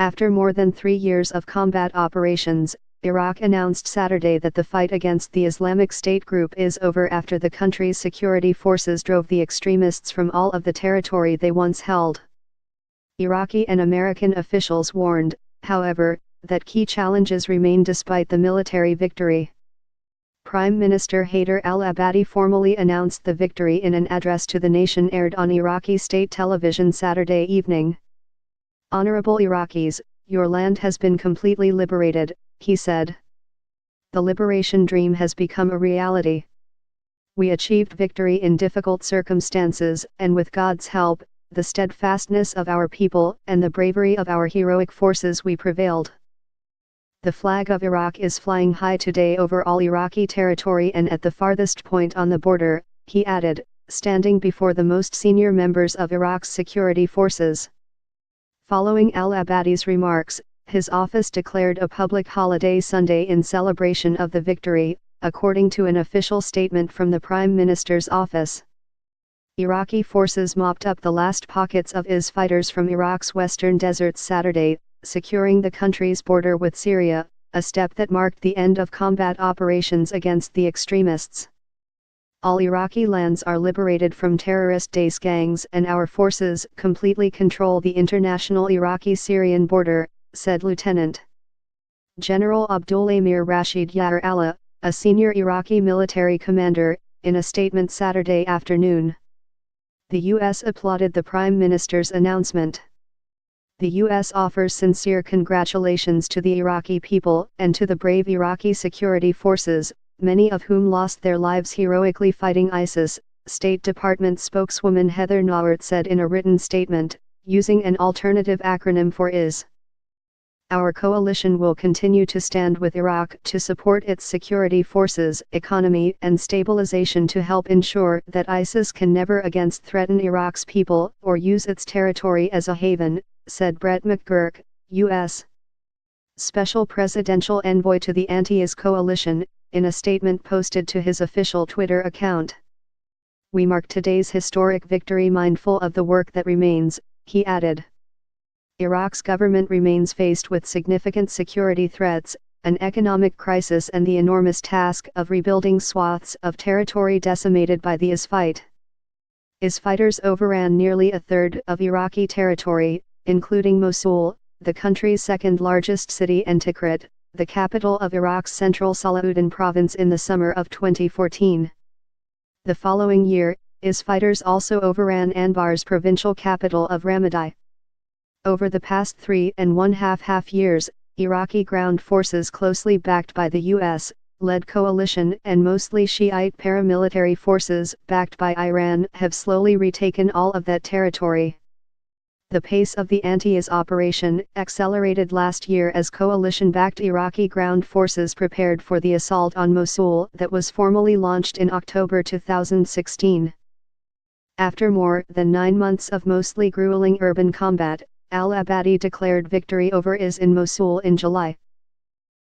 After more than 3 years of combat operations, Iraq announced Saturday that the fight against the Islamic State group is over after the country's security forces drove the extremists from all of the territory they once held. Iraqi and American officials warned, however, that key challenges remain despite the military victory. Prime Minister Haider al-Abadi formally announced the victory in an address to the nation aired on Iraqi state television Saturday evening. "Honorable Iraqis, your land has been completely liberated," he said. "The liberation dream has become a reality. We achieved victory in difficult circumstances, and with God's help, the steadfastness of our people, and the bravery of our heroic forces, we prevailed." The flag of Iraq is flying high today over all Iraqi territory and at the farthest point on the border, he added, standing before the most senior members of Iraq's security forces. Following al-Abadi's remarks, his office declared a public holiday Sunday in celebration of the victory, according to an official statement from the Prime Minister's office. Iraqi forces mopped up the last pockets of IS fighters from Iraq's western deserts Saturday, securing the country's border with Syria, a step that marked the end of combat operations against the extremists. "All Iraqi lands are liberated from terrorist Daesh gangs and our forces completely control the international Iraqi-Syrian border," said Lieutenant General Abdul Amir Rashid Yar Allah, a senior Iraqi military commander, in a statement Saturday afternoon. The U.S. applauded the Prime Minister's announcement. The U.S. offers sincere congratulations to the Iraqi people and to the brave Iraqi security forces, many of whom lost their lives heroically fighting ISIS, State Department spokeswoman Heather Nauert said in a written statement, using an alternative acronym for IS. "Our coalition will continue to stand with Iraq to support its security forces, economy and stabilization to help ensure that ISIS can never again threaten Iraq's people or use its territory as a haven," said Brett McGurk, U.S. Special Presidential Envoy to the Anti-IS Coalition, in a statement posted to his official Twitter account. "We mark today's historic victory mindful of the work that remains," he added. Iraq's government remains faced with significant security threats, an economic crisis and the enormous task of rebuilding swaths of territory decimated by the IS fight. IS fighters overran nearly a third of Iraqi territory, including Mosul, the country's second-largest city, and Tikrit, the capital of Iraq's central Salahuddin province, in the summer of 2014. The following year, IS fighters also overran Anbar's provincial capital of Ramadi. Over the past 3.5 years, Iraqi ground forces closely backed by the U.S.-led coalition and mostly Shiite paramilitary forces backed by Iran have slowly retaken all of that territory. The pace of the anti-IS operation accelerated last year as coalition-backed Iraqi ground forces prepared for the assault on Mosul that was formally launched in October 2016. After more than 9 months of mostly grueling urban combat, al-Abadi declared victory over IS in Mosul in July.